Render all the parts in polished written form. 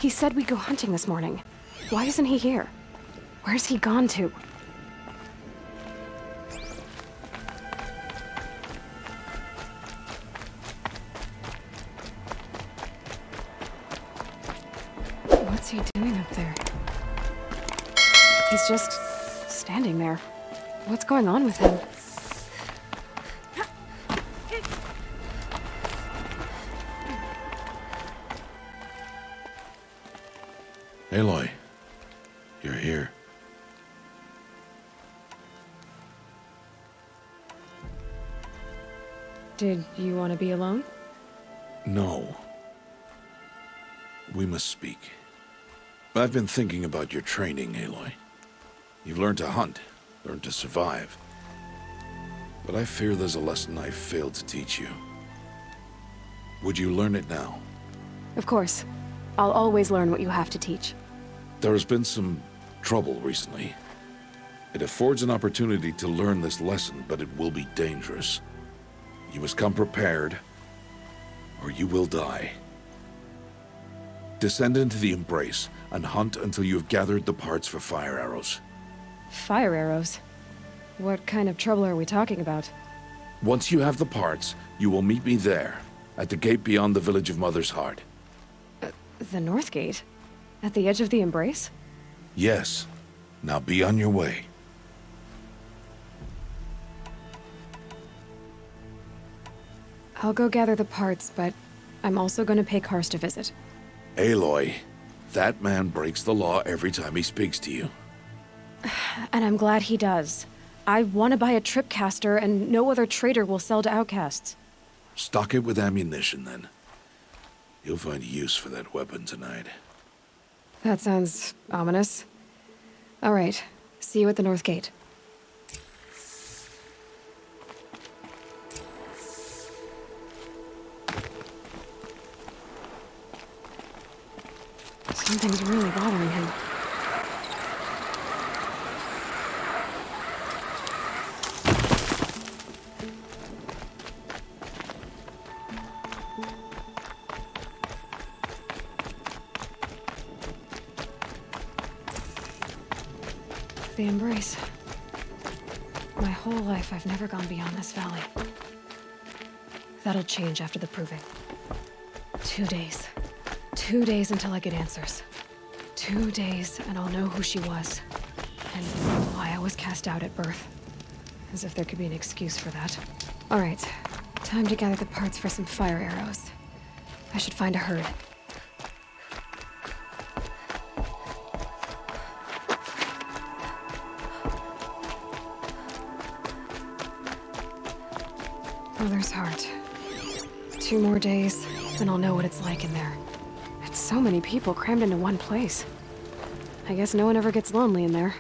He said we'd go hunting this morning. Why isn't he here? Where's he gone to? What's he doing up there? He's just standing there. What's going on with him? Eloy, you're here. Did you want to be alone? No. We must speak. I've been thinking about your training, Eloy. You've learned to hunt, learned to survive. But I fear there's a lesson I've failed to teach you. Would you learn it now? Of course. I'll always learn what you have to teach. There has been some trouble recently. It affords an opportunity to learn this lesson, but it will be dangerous. You must come prepared, or you will die. Descend into the Embrace and hunt until you have gathered the parts for fire arrows. Fire arrows? What kind of trouble are we talking about? Once you have the parts, you will meet me there, at the gate beyond the village of Mother's Heart. The North Gate? At the edge of the Embrace? Yes. Now be on your way. I'll go gather the parts, but I'm also going to pay Karst a visit. Aloy, that man breaks the law every time he speaks to you. And I'm glad he does. I want to buy a tripcaster, and no other trader will sell to outcasts. Stock it with ammunition, then. You'll find use for that weapon tonight. That sounds ominous. All right. See you at the North Gate. Something's really bothering him. The Embrace. My whole life, I've never gone beyond this valley. That'll change after the proving. 2 days. 2 days until I get answers. 2 days, and I'll know who she was. And why I was cast out at birth. As if there could be an excuse for that. All right. Time to gather the parts for some fire arrows. I should find a herd. Mother's Heart. 2 more days, then I'll know what it's like in there. It's so many people crammed into one place. I guess no one ever gets lonely in there.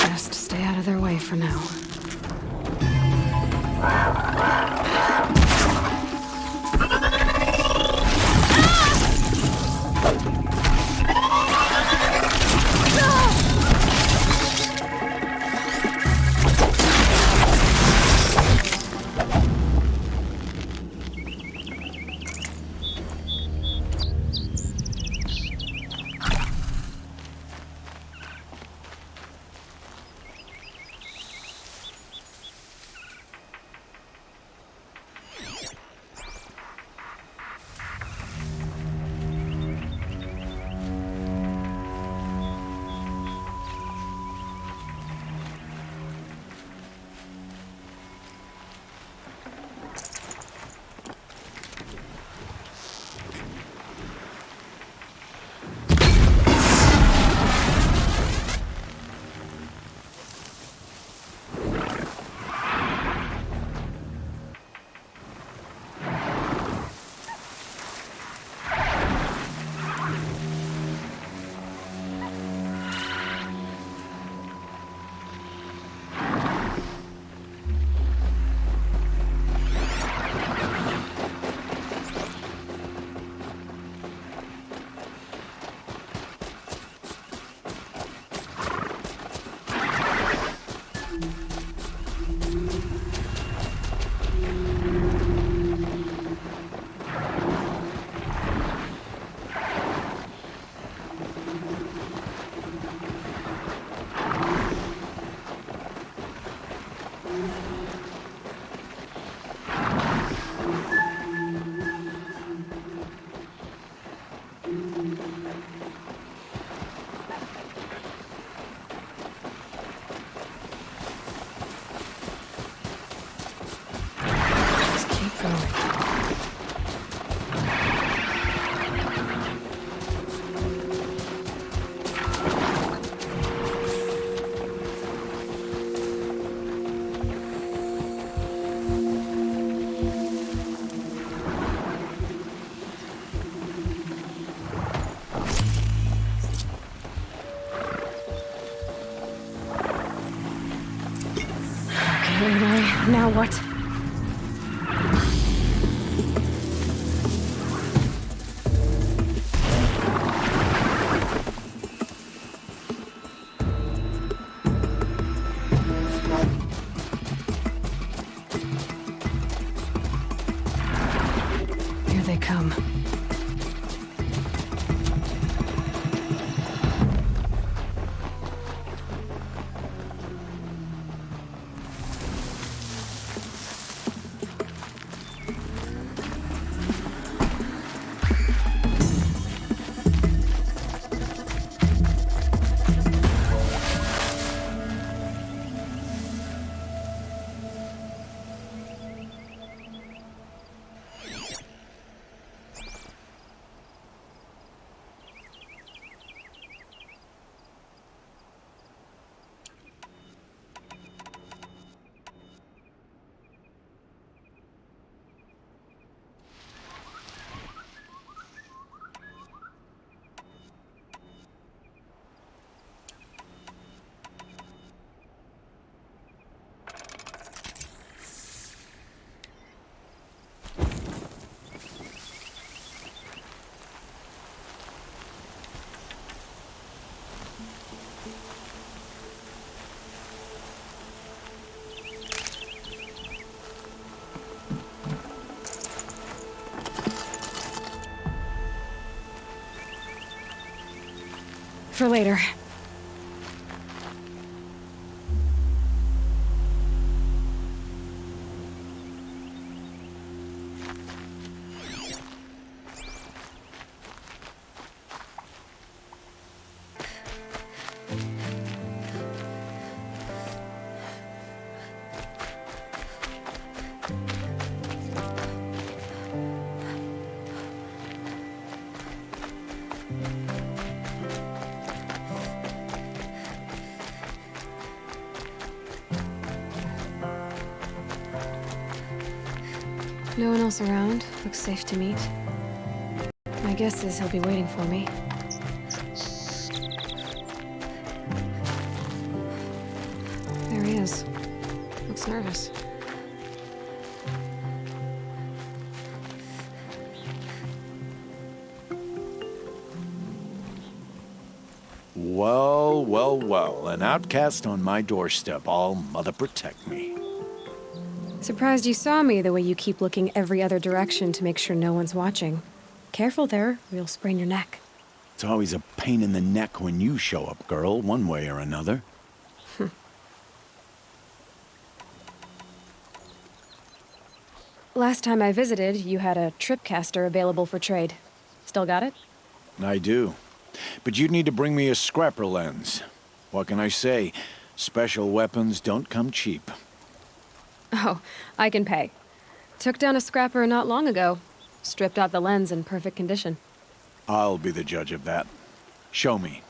Just stay out of their way for now. Just keep going. Okay, Eloy, now what? Here they come. for later. No one else around. Looks safe to meet. My guess is he'll be waiting for me. There he is. Looks nervous. Well, well, well. An outcast on my doorstep. All mother protect me. Surprised you saw me the way you keep looking every other direction to make sure no one's watching. Careful there, or you'll sprain your neck. It's always a pain in the neck when you show up, girl, one way or another. Last time I visited, you had a tripcaster available for trade. Still got it? I do. But you'd need to bring me a scrapper lens. What can I say? Special weapons don't come cheap. Oh, I can pay. Took down a scrapper not long ago. Stripped out the lens in perfect condition. I'll be the judge of that. Show me.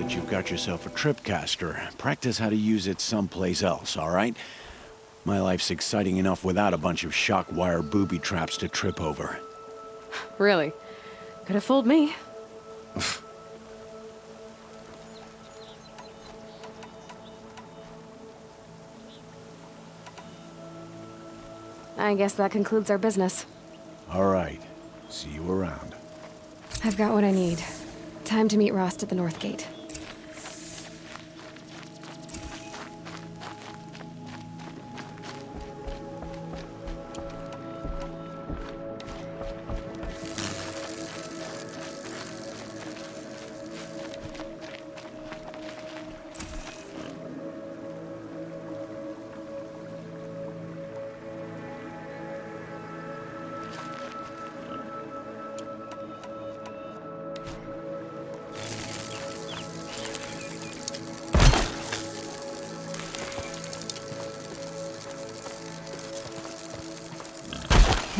You've got yourself a tripcaster. Practice how to use it someplace else, all right? My life's exciting enough without a bunch of shock wire booby traps to trip over. Really? Could have fooled me. I guess that concludes our business. All right. See you around. I've got what I need. Time to meet Rost at the North Gate.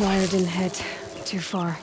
Wire didn't hit. Too far.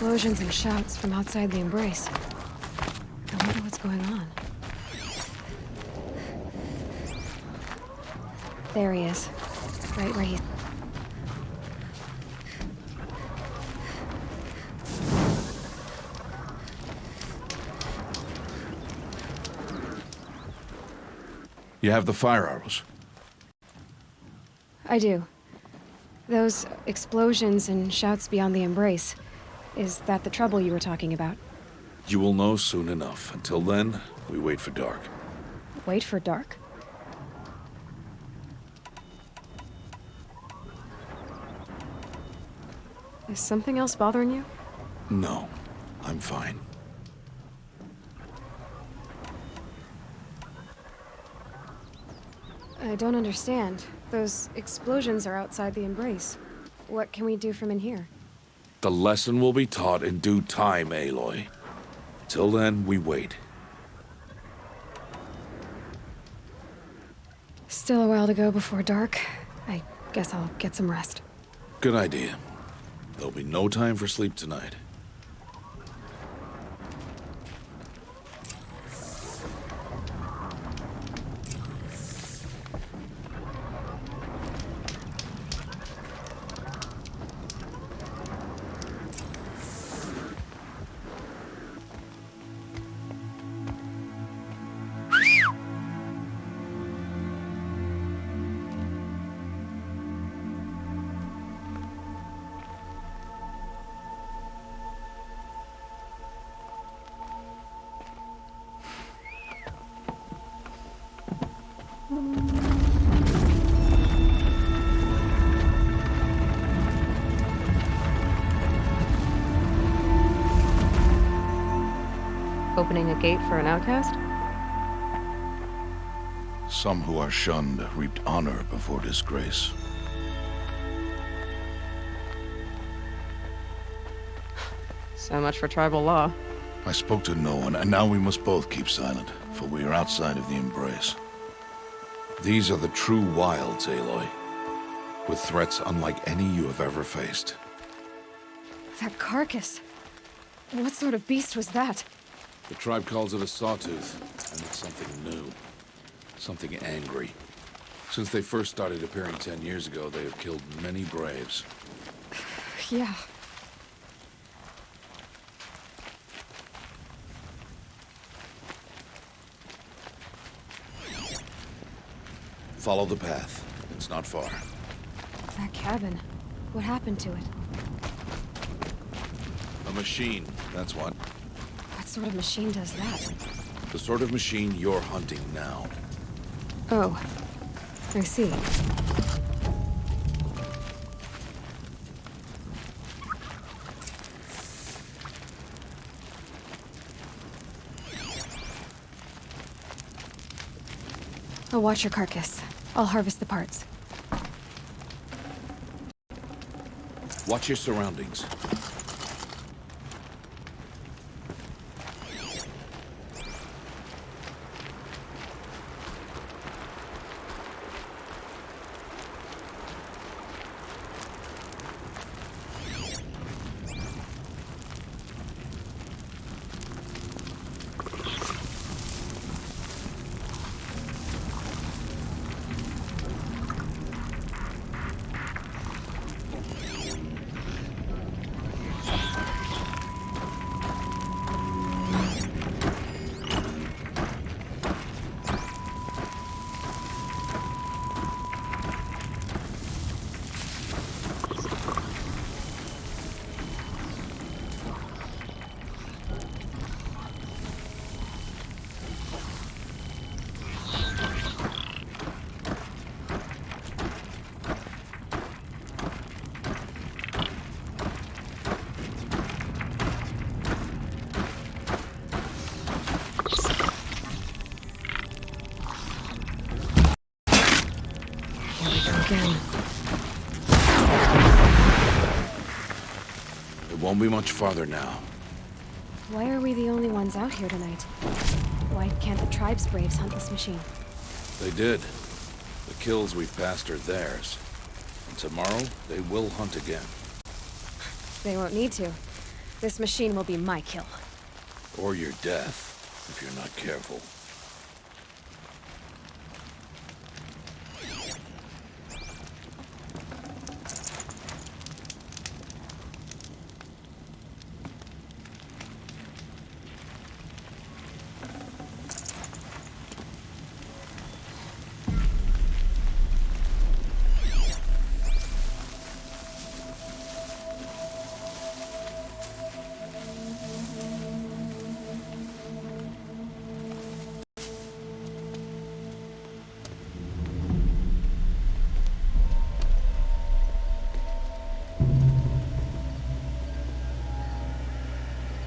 explosions and shouts from outside the embrace. I wonder what's going on. There he is. Right where he... You have the fire arrows. I do. Those explosions and shouts beyond the embrace. Is that the trouble you were talking about? You will know soon enough. Until then, we wait for dark. Wait for dark? Is something else bothering you? No, I'm fine. I don't understand. Those explosions are outside the embrace. What can we do from in here? The lesson will be taught in due time, Aloy. Till then, we wait. Still a while to go before dark. I guess I'll get some rest. Good idea. There'll be no time for sleep tonight. Opening a gate for an outcast? Some who are shunned reaped honor before disgrace. So much for tribal law. I spoke to no one, and now we must both keep silent, for we are outside of the embrace. These are the true wilds, Aloy, with threats unlike any you have ever faced. That carcass. What sort of beast was that? The tribe calls it a sawtooth, and it's something new. Something angry. Since they first started appearing 10 years ago, they have killed many braves. Yeah. Follow the path. It's not far. That cabin. What happened to it? A machine, that's what. What sort of machine does that? The sort of machine you're hunting now. Oh. I see. I'll watch your carcass. I'll harvest the parts. Watch your surroundings. Again. It won't be much farther now. Why are we the only ones out here tonight? Why can't the tribe's braves hunt this machine? They did. The kills we've passed are theirs. And tomorrow, they will hunt again. They won't need to. This machine will be my kill. Or your death, if you're not careful.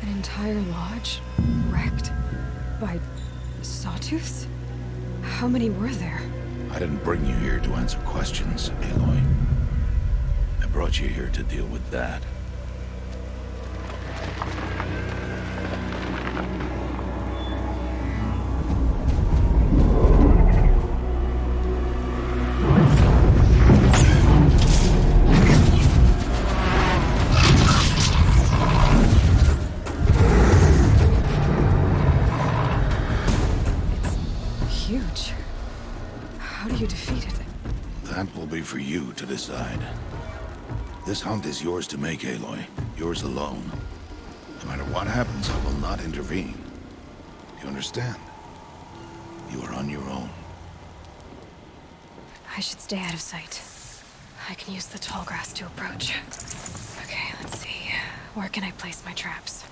An entire lodge wrecked by sawtooths? How many were there? I didn't bring you here to answer questions, Eloy. I brought you here to deal with that. Huge. How do you defeat it? That will be for you to decide. This hunt is yours to make, Eloy. Yours alone. No matter what happens, I will not intervene. You understand? You are on your own. I should stay out of sight. I can use the tall grass to approach. Okay, let's see. Where can I place my traps?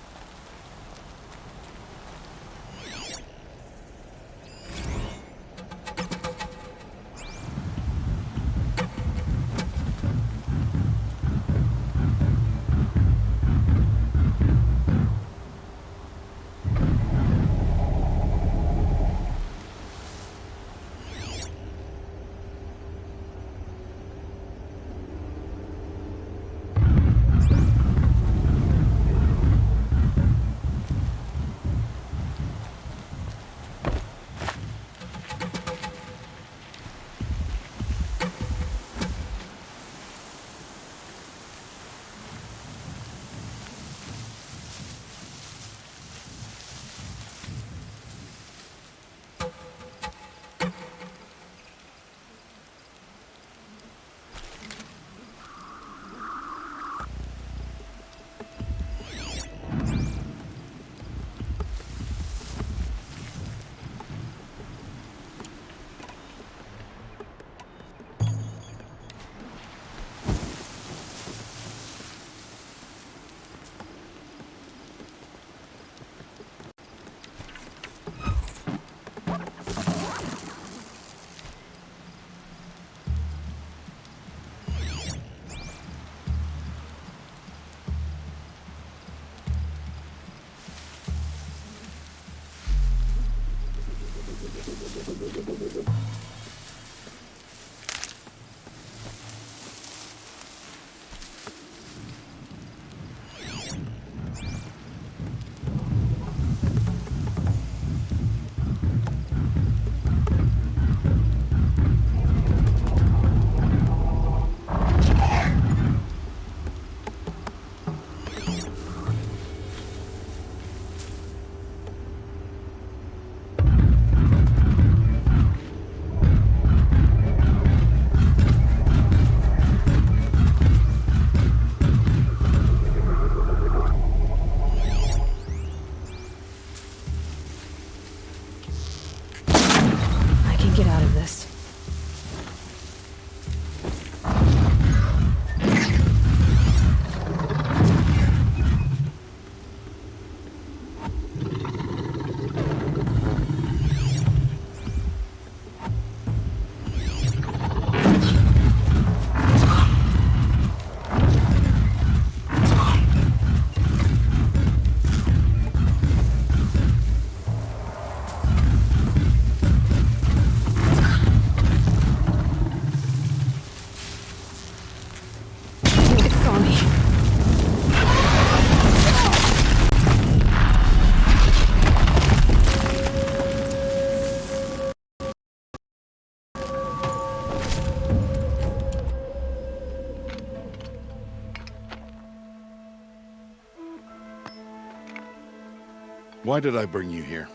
Why did I bring you here?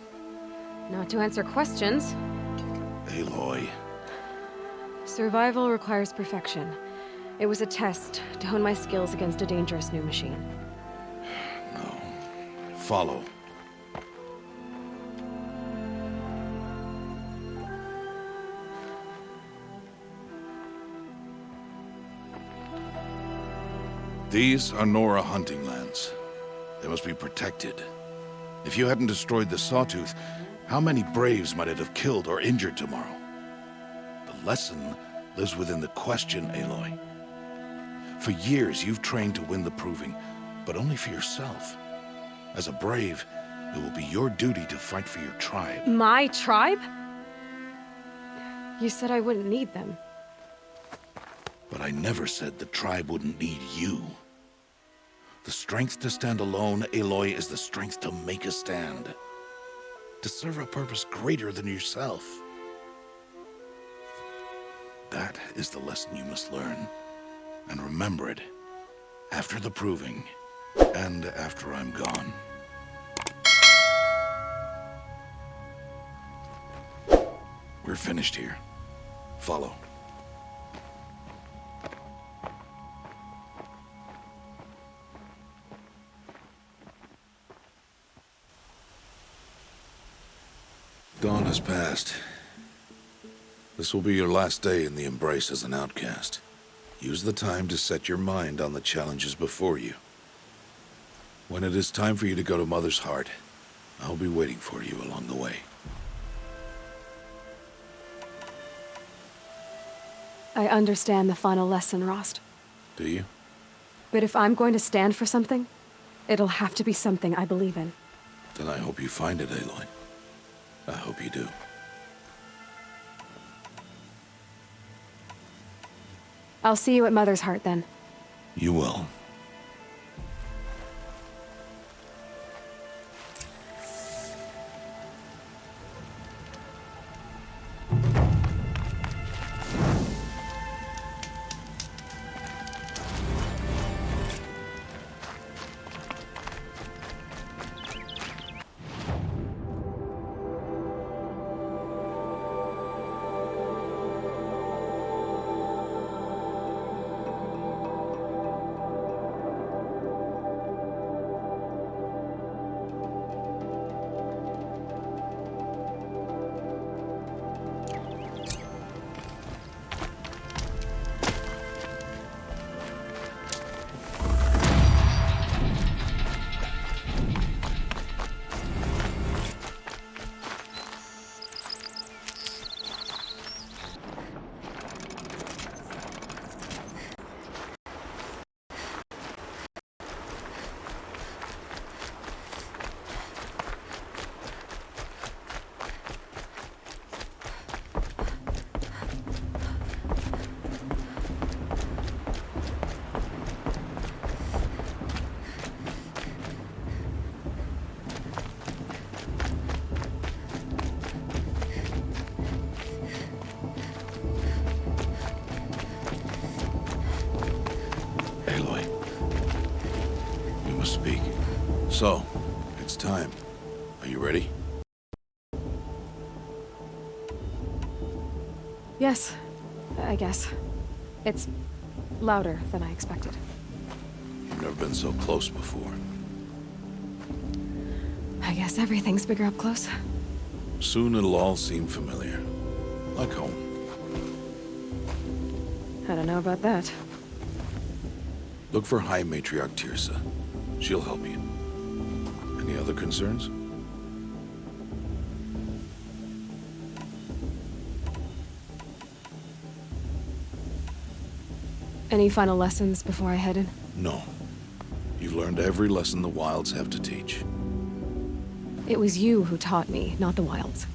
Not to answer questions. Aloy. Survival requires perfection. It was a test to hone my skills against a dangerous new machine. No. Follow. These are Nora hunting lands. They must be protected. If you hadn't destroyed the Sawtooth, how many Braves might it have killed or injured tomorrow? The lesson lives within the question, Eloy. For years, you've trained to win the Proving, but only for yourself. As a Brave, it will be your duty to fight for your tribe. My tribe? You said I wouldn't need them. But I never said the tribe wouldn't need you. The strength to stand alone, Eloy, is the strength to make a stand. To serve a purpose greater than yourself. That is the lesson you must learn. And remember it. After the Proving. And after I'm gone. We're finished here. Follow. Dawn has passed. This will be your last day in the Embrace as an outcast. Use the time to set your mind on the challenges before you. When it is time for you to go to Mother's Heart, I'll be waiting for you along the way. I understand the final lesson, Rost. Do you? But if I'm going to stand for something, it'll have to be something I believe in. Then I hope you find it, Eloy. I hope you do. I'll see you at Mother's Heart, then. You will. Eloy. We must speak. So, it's time. Are you ready? Yes, I guess. It's louder than I expected. You've never been so close before. I guess everything's bigger up close. Soon it'll all seem familiar. Like home. I don't know about that. Look for High Matriarch Tirsa. She'll help you. Any other concerns? Any final lessons before I head in? No. You've learned every lesson the Wilds have to teach. It was you who taught me, not the Wilds.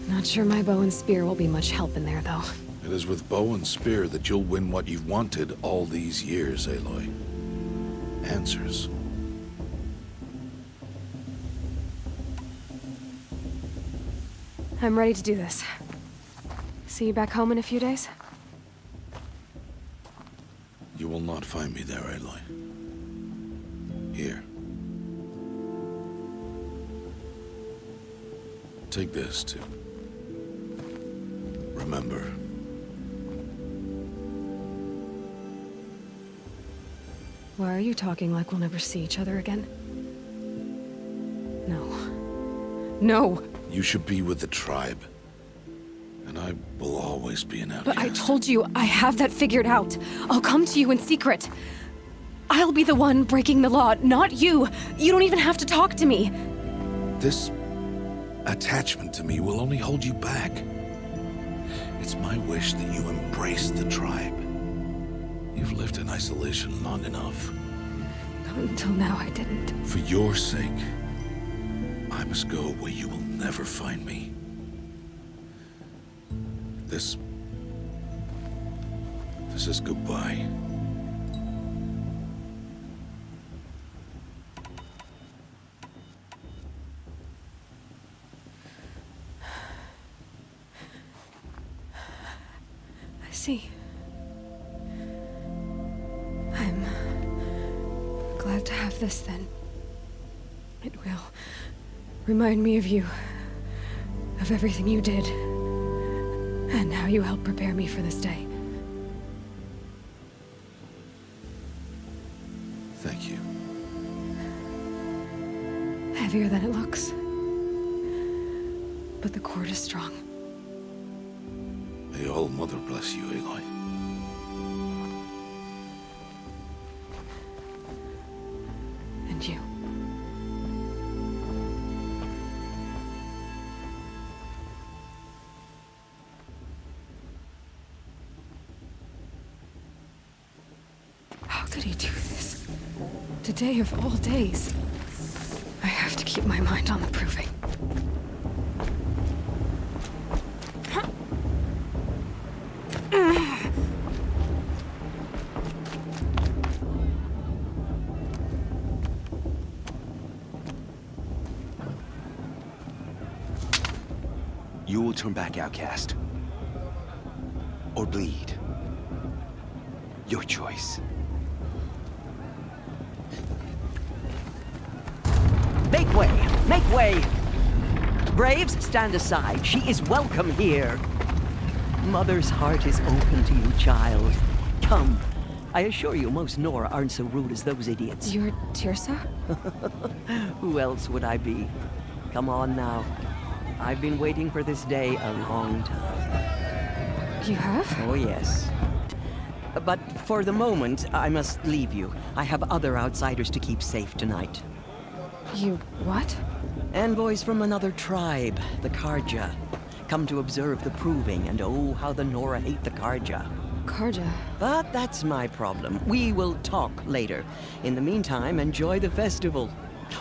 Not sure my bow and spear will be much help in there, though. It is with bow and spear that you'll win what you've wanted all these years, Aloy. Answers. I'm ready to do this. See you back home in a few days? You will not find me there, Eloy. Here. Take this, too. Remember. Why are you talking like we'll never see each other again? No. No! You should be with the tribe. And I will always be an outcast. But I told you, I have that figured out. I'll come to you in secret. I'll be the one breaking the law, not you. You don't even have to talk to me. This attachment to me will only hold you back. It's my wish that you embrace the tribe. You've lived in isolation long enough. Until now, I didn't. For your sake, I must go where you will never find me. This is goodbye. I see. I'm glad to have this then. It will remind me of you, of everything you did, and how you helped prepare me for this day. Thank you. Heavier than it looks. But the cord is strong. May All Mother bless you, Eloy. And you. How could he do this? Today of all days. I have to keep my mind on the proving. You will turn back, outcast. Or bleed. Your choice. Make way! Make way! Braves, stand aside. She is welcome here. Mother's heart is open to you, child. Come. I assure you, most Nora aren't so rude as those idiots. You're Tirsa? Who else would I be? Come on now. I've been waiting for this day a long time. You have? Oh, yes. But for the moment, I must leave you. I have other outsiders to keep safe tonight. You what? Envoys from another tribe, the Karja. Come to observe the proving, and oh, how the Nora hate the Karja. Karja. But that's my problem. We will talk later. In the meantime, enjoy the festival.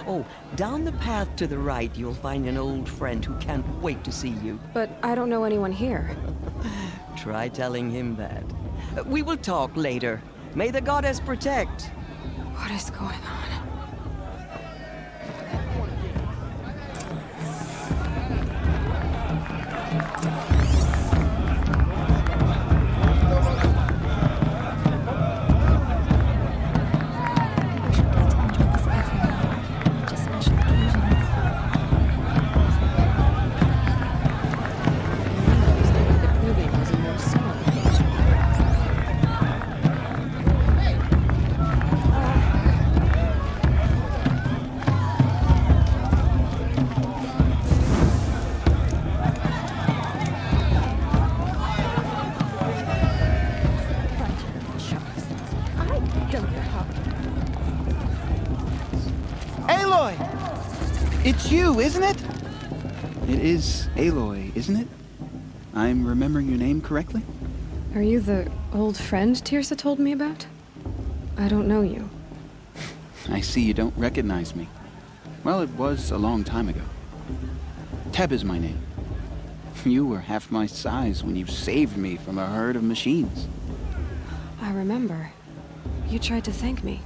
Oh, down the path to the right, you'll find an old friend who can't wait to see you. But I don't know anyone here. Try telling him that. We will talk later. May the goddess protect. What is going on? Aloy! It's you, isn't it? It is Aloy, isn't it? I'm remembering your name correctly? Are you the old friend Tirsa told me about? I don't know you. I see you don't recognize me. Well, it was a long time ago. Teb is my name. You were half my size when you saved me from a herd of machines. I remember. You tried to thank me.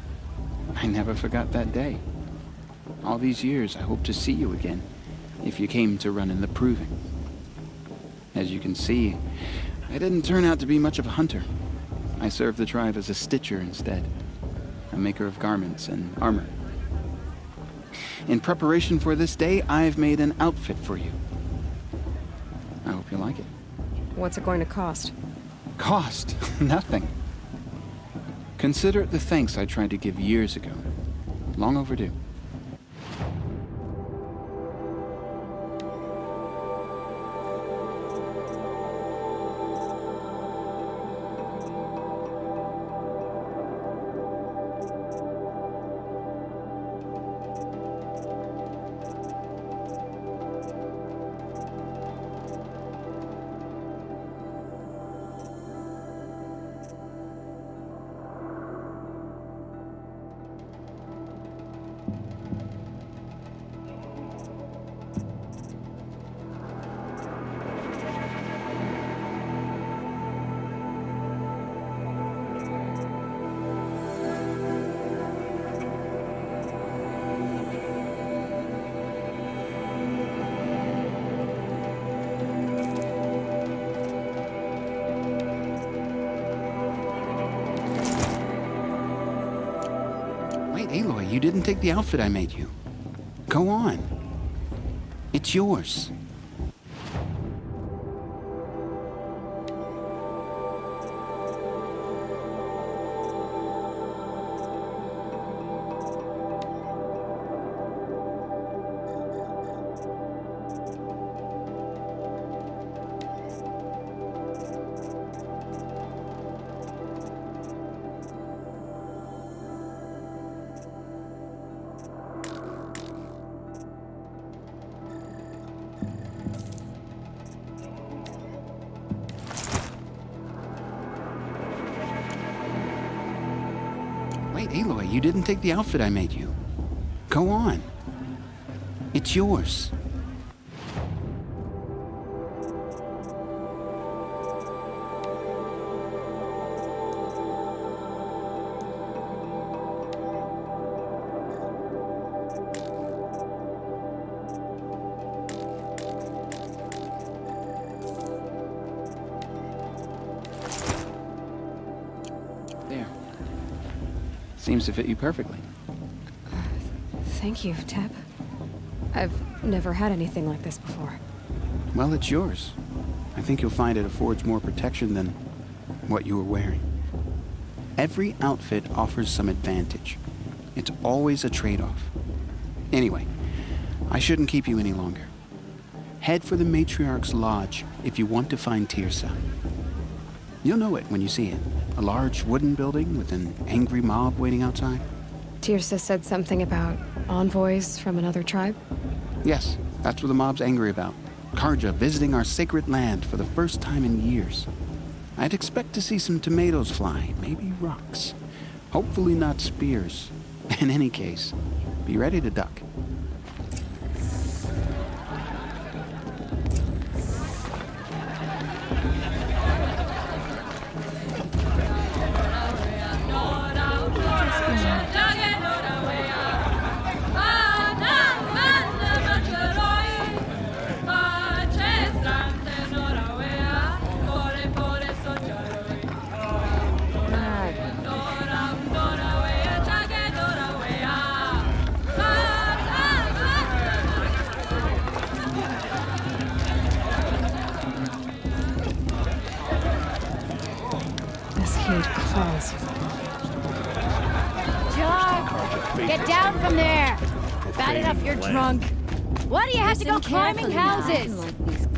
I never forgot that day. All these years, I hope to see you again, if you came to run in the proving. As you can see, I didn't turn out to be much of a hunter. I served the tribe as a stitcher instead, a maker of garments and armor. In preparation for this day, I've made an outfit for you. like it. What's it going to cost? Cost? Nothing. Consider it the thanks I tried to give years ago. Long overdue. Wait, Eloy, you didn't take the outfit I made you. Go on. It's yours. Wait, Eloy, you didn't take the outfit I made you. Go on. It's yours. There. Seems to fit you perfectly. Thank you, Teb. I've never had anything like this before. Well, it's yours. I think you'll find it affords more protection than what you were wearing. Every outfit offers some advantage. It's always a trade-off. Anyway, I shouldn't keep you any longer. Head for the Matriarch's Lodge if you want to find Tirsa. You'll know it when you see it. A large wooden building with an angry mob waiting outside. Tirsa said something about envoys from another tribe? Yes, that's what the mob's angry about. Karja visiting our sacred land for the first time in years. I'd expect to see some tomatoes fly, maybe rocks. Hopefully not spears. In any case, be ready to duck. Claws. John, get down from there. Bad enough you're drunk. Why do you have to go climbing houses?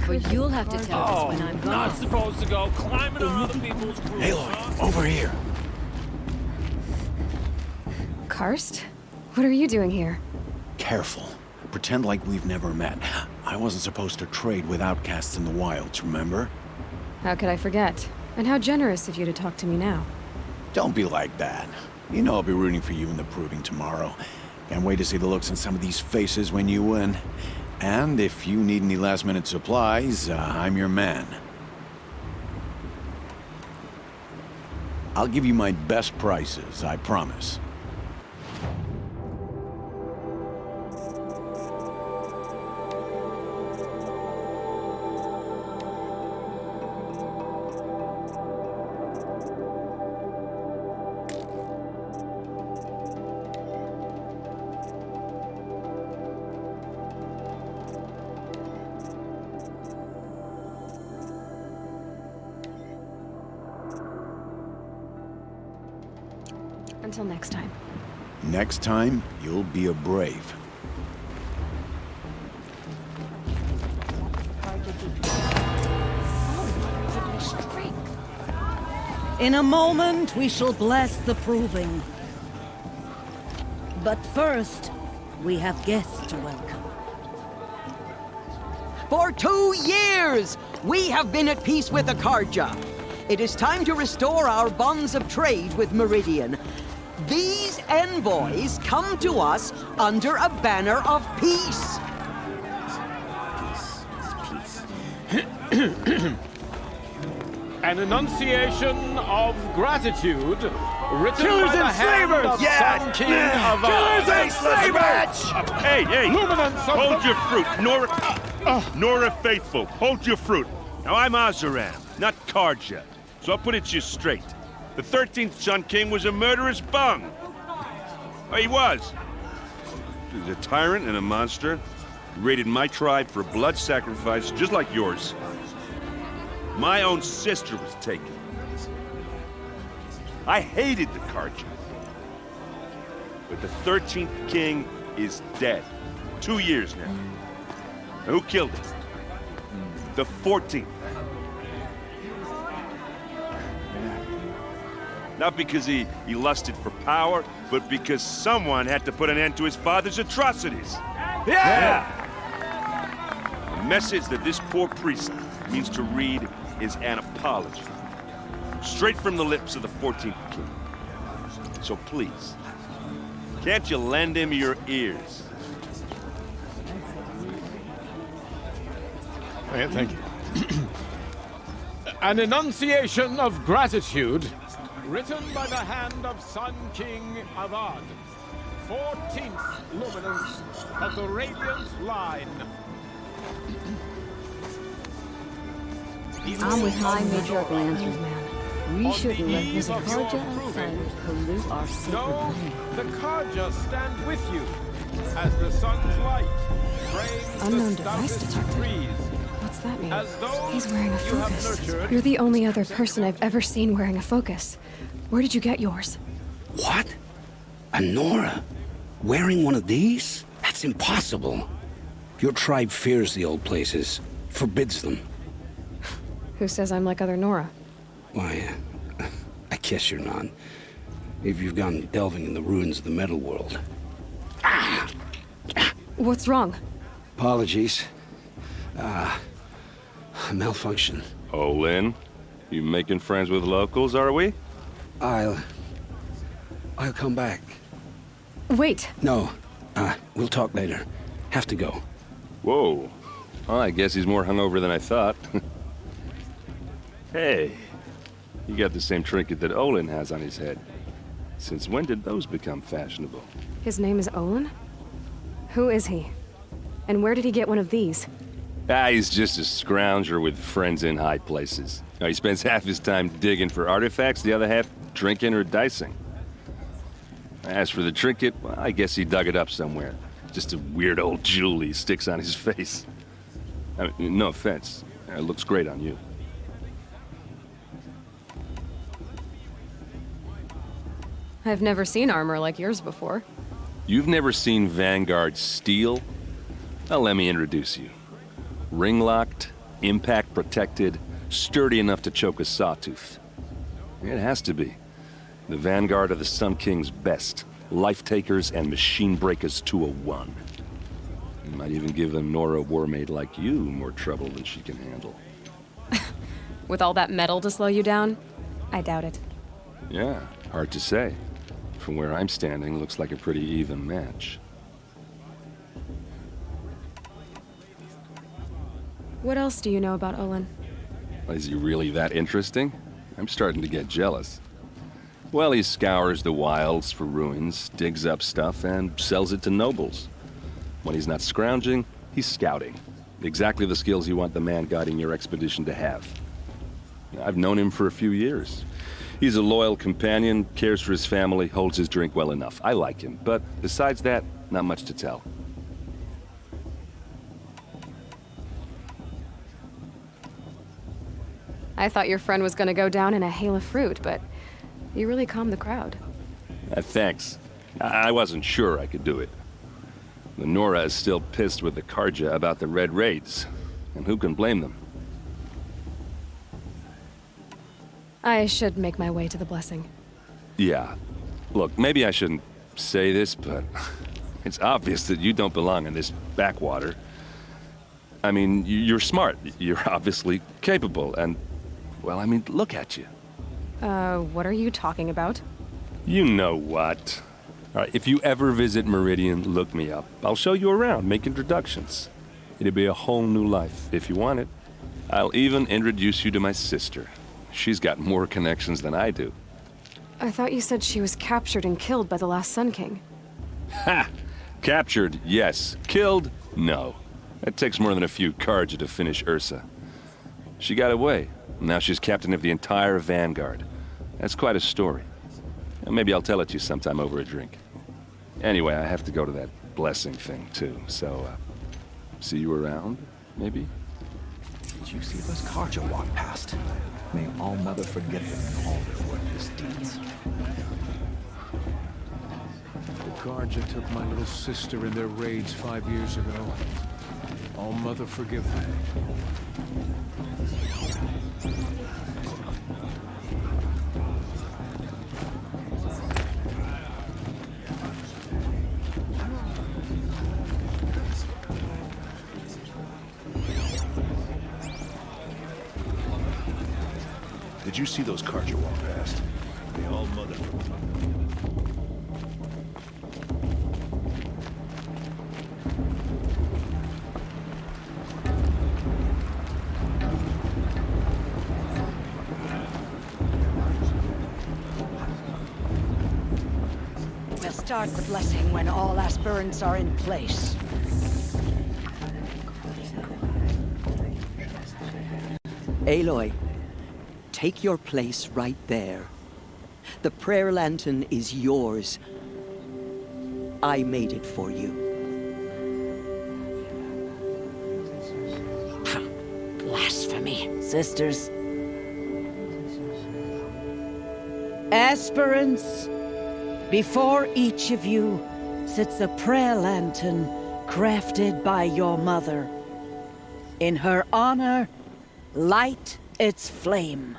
But you'll have to tell us when I'm gone. Not supposed to go climbing on other people's roofs. Aloy, over here. Karst? What are you doing here? Careful. Pretend like we've never met. I wasn't supposed to trade with outcasts in the wilds, remember? How could I forget? And how generous of you to talk to me now. Don't be like that. You know I'll be rooting for you in the proving tomorrow. Can't wait to see the looks on some of these faces when you win. And if you need any last-minute supplies, I'm your man. I'll give you my best prices, I promise. Until next time. Next time, you'll be a brave. In a moment, we shall bless the proving. But first, we have guests to welcome. For 2 years, we have been at peace with Akarja. It is time to restore our bonds of trade with Meridian. These envoys come to us under a banner of peace. An enunciation of gratitude written Killers by the and hand slavers! of Sun King of Killers and slavers! Hey, hey! Luminance of Hold the- your fruit, Nora Faithful. Hold your fruit. Now I'm Azaram, not Karja, so I'll put it to you straight. The 13th Sun King was a murderous bung. Well, he was. He was a tyrant and a monster. He raided my tribe for blood sacrifice, just like yours. My own sister was taken. I hated the Karja. But the 13th king is dead. 2 years now. And who killed him? The 14th. Not because he lusted for power, but because someone had to put an end to his father's atrocities. Yeah! The message that this poor priest means to read is an apology. Straight from the lips of the 14th king. So please, can't you lend him your ears? Thank you. An enunciation of gratitude written by the hand of Sun King Avad, 14th luminance of the Radiant Line. I'm with High Matriarch Lancers, Man. We shouldn't let eve this of your Karja proving. outsiders pollute our sacred No, land. the Karja stand with you as the sun's light frames Unknown the device stoutest detected. trees. What's that mean? As though He's wearing a you have focus. nurtured- You're the only other person I've ever seen wearing a focus. Where did you get yours? What? A Nora? Wearing one of these? That's impossible. Your tribe fears the old places, forbids them. Who says I'm like other Nora? Why, I guess you're not. If you've gone delving in the ruins of the metal world. What's wrong? Apologies. A malfunction. Oh, Lynn, you making friends with locals, are we? I'll come back. Wait. No, we'll talk later. Have to go. Whoa. Well, I guess he's more hungover than I thought. Hey, you got the same trinket that Olin has on his head. Since when did those become fashionable? His name is Olin? Who is he? And where did he get one of these? He's just a scrounger with friends in high places. He spends half his time digging for artifacts, the other half drinking or dicing. As for the trinket, well, I guess he dug it up somewhere. Just a weird old jewel he sticks on his face. I mean, no offense. It looks great on you. I've never seen armor like yours before. You've never seen Vanguard steel? Well, let me introduce you. Ring-locked, impact-protected, sturdy enough to choke a sawtooth. It has to be. The Vanguard of the Sun King's best. Life-takers and machine breakers to a one. You might even give a Nora warmaid like you more trouble than she can handle. With all that metal to slow you down? I doubt it. Yeah, hard to say. From where I'm standing, looks like a pretty even match. What else do you know about Olin? Is he really that interesting? I'm starting to get jealous. Well, he scours the wilds for ruins, digs up stuff, and sells it to nobles. When he's not scrounging, he's scouting. Exactly the skills you want the man guiding your expedition to have. I've known him for a few years. He's a loyal companion, cares for his family, holds his drink well enough. I like him, but besides that, not much to tell. I thought your friend was gonna go down in a hail of fruit, but you really calmed the crowd. Thanks. I wasn't sure I could do it. The Nora is still pissed with the Karja about the Red Raids, and who can blame them? I should make my way to the blessing. Yeah. Look, maybe I shouldn't say this, but it's obvious that you don't belong in this backwater. I mean, you're smart. You're obviously capable, and, well, I mean, look at you. What are you talking about? You know what. All right, if you ever visit Meridian, look me up. I'll show you around, make introductions. It'll be a whole new life, if you want it. I'll even introduce you to my sister. She's got more connections than I do. I thought you said she was captured and killed by the last Sun King. Ha! Captured, yes. Killed, no. It takes more than a few Karja to finish Ursa. She got away. Now she's captain of the entire Vanguard. That's quite a story. And maybe I'll tell it to you sometime over a drink. Anyway, I have to go to that blessing thing, too. So, see you around, maybe? Did you see those Karja walk past? May All Mother forgive them and all their worthless deeds. The Karja took my little sister in their raids 5 years ago. All Mother forgive them. Did you see those Karja walk past? They all mother. We'll start the blessing when all aspirants are in place. Eloy, take your place right there. The prayer lantern is yours. I made it for you. Blasphemy, sisters. Aspirants, before each of you sits a prayer lantern crafted by your mother. In her honor, light its flame.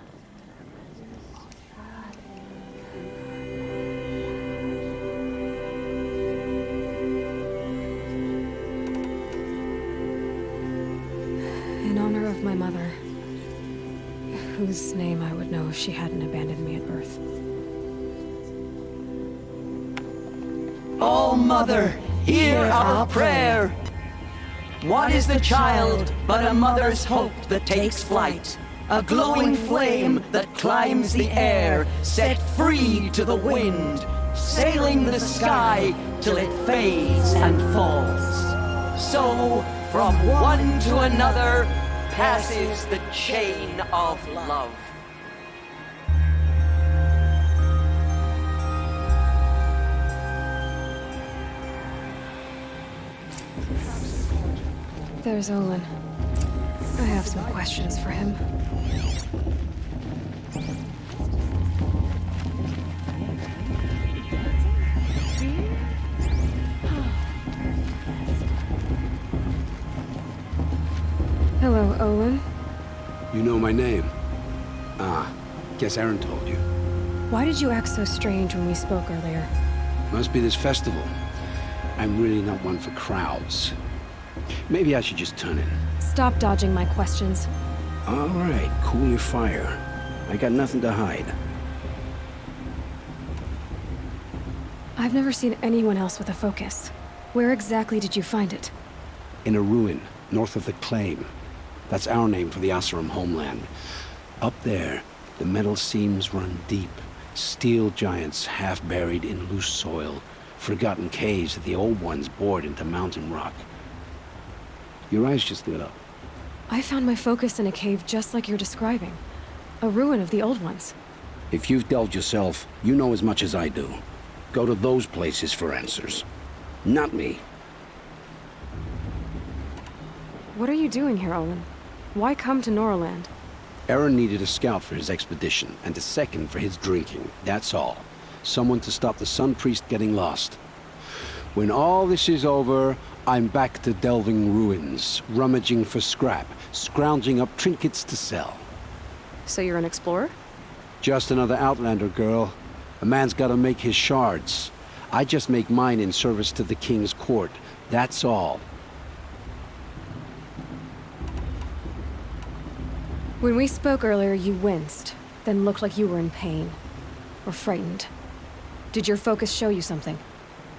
In honor of my mother, whose name I would know if she hadn't abandoned me at birth. All Mother, hear our prayer. What is the child but a mother's hope that takes flight? A glowing flame that climbs the air, set free to the wind, sailing the sky till it fades and falls. So, from one to another, passes the chain of love. There's Olin. I have some questions for him. Hello, Olin. You know my name? Ah, guess Aaron told you. Why did you act so strange when we spoke earlier? Must be this festival. I'm really not one for crowds. Maybe I should just turn in. Stop dodging my questions. All right, cool your fire. I got nothing to hide. I've never seen anyone else with a focus. Where exactly did you find it? In a ruin, north of the Claim. That's our name for the Oseram homeland. Up there, the metal seams run deep. Steel giants half buried in loose soil. Forgotten caves that the old ones bored into mountain rock. Your eyes just lit up. I found my focus in a cave just like you're describing. A ruin of the old ones. If you've delved yourself, you know as much as I do. Go to those places for answers. Not me. What are you doing here, Olin? Why come to Noraland? Aaron needed a scout for his expedition, and a second for his drinking, that's all. Someone to stop the Sun Priest getting lost. When all this is over, I'm back to delving ruins, rummaging for scrap, scrounging up trinkets to sell. So you're an explorer? Just another Outlander, girl. A man's gotta make his shards. I just make mine in service to the King's court. That's all. When we spoke earlier, you winced, then looked like you were in pain. Or frightened. Did your focus show you something?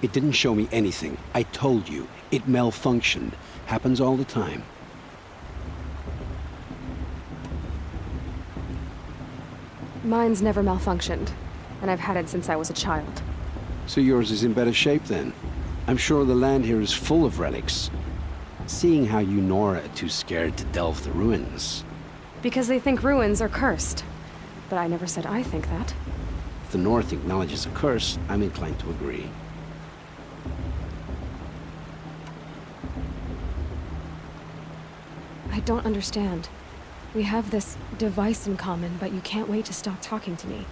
It didn't show me anything. I told you. It malfunctioned. Happens all the time. Mine's never malfunctioned, and I've had it since I was a child. So yours is in better shape then? I'm sure the land here is full of relics. Seeing how you Nora are too scared to delve the ruins. Because they think ruins are cursed. But I never said I think that. If the North acknowledges a curse, I'm inclined to agree. I don't understand. We have this device in common, but you can't wait to stop talking to me.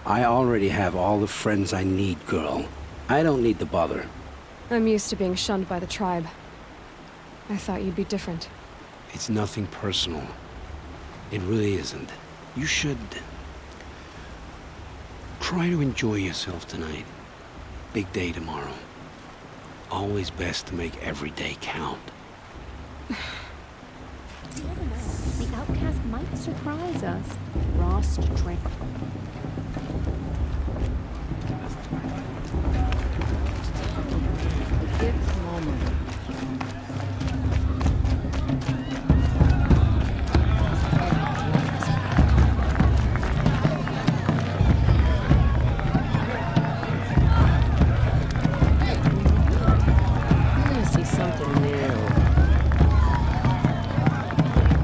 I already have all the friends I need, girl. I don't need the bother. I'm used to being shunned by the tribe. I thought you'd be different. It's nothing personal. It really isn't. You should... try to enjoy yourself tonight. Big day tomorrow. Always best to make every day count. The outcast might surprise us. Rost trick. It's moment. I'm gonna see something new.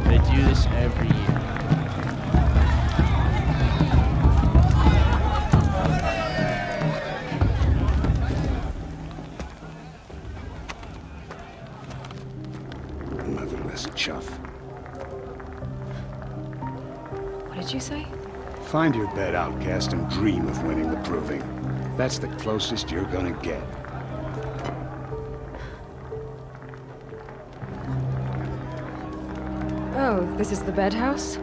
They do this every year. Motherless chuff. What did you say? Find your bed, outcast, and dream of winning the proving. That's the closest you're gonna get. Oh, this is the bedhouse?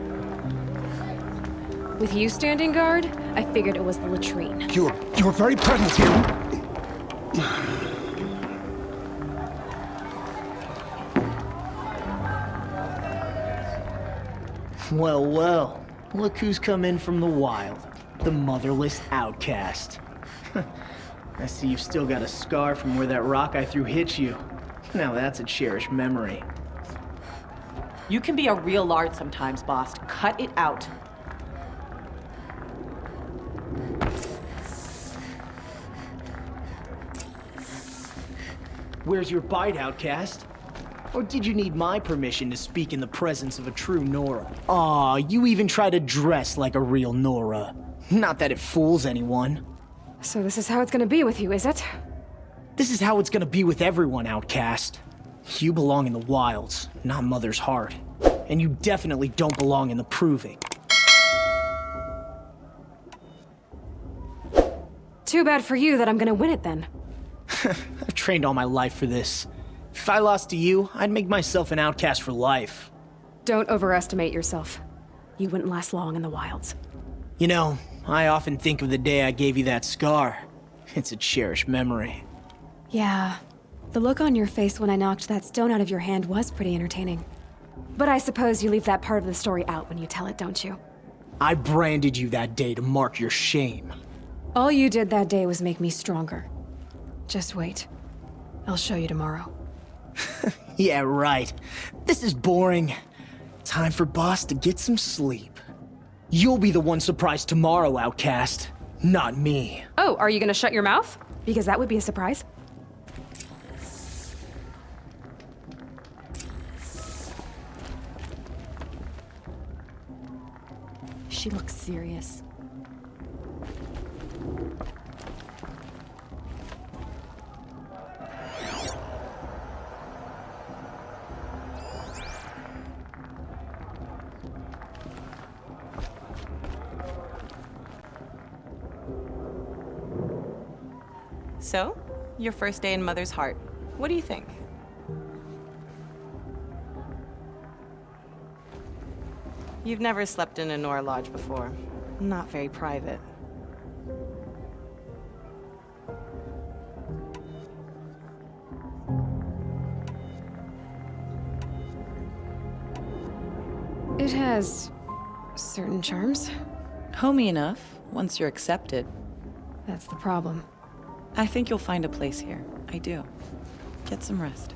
With you standing guard, I figured it was the latrine. Your very presence here... Well, well. Look who's come in from the wild. The motherless outcast. I see you've still got a scar from where that rock I threw hit you. Now that's a cherished memory. You can be a real lard sometimes, boss. Cut it out. Where's your bite, outcast? Or did you need my permission to speak in the presence of a true Nora? Aw, you even try to dress like a real Nora. Not that it fools anyone. So this is how it's gonna be with you, is it? This is how it's gonna be with everyone, outcast. You belong in the wilds, not Mother's heart. And you definitely don't belong in the proving. Too bad for you that I'm gonna win it then. I've trained all my life for this. If I lost to you, I'd make myself an outcast for life. Don't overestimate yourself. You wouldn't last long in the wilds. You know, I often think of the day I gave you that scar. It's a cherished memory. Yeah. The look on your face when I knocked that stone out of your hand was pretty entertaining. But I suppose you leave that part of the story out when you tell it, don't you? I branded you that day to mark your shame. All you did that day was make me stronger. Just wait. I'll show you tomorrow. Yeah, right. This is boring. Time for boss to get some sleep. You'll be the one surprised tomorrow, outcast. Not me. Oh, are you gonna shut your mouth? Because that would be a surprise. She looks serious. So, your first day in Mother's heart. What do you think? You've never slept in a Nora lodge before. Not very private. It has certain charms. Homey enough, once you're accepted. That's the problem. I think you'll find a place here. I do. Get some rest.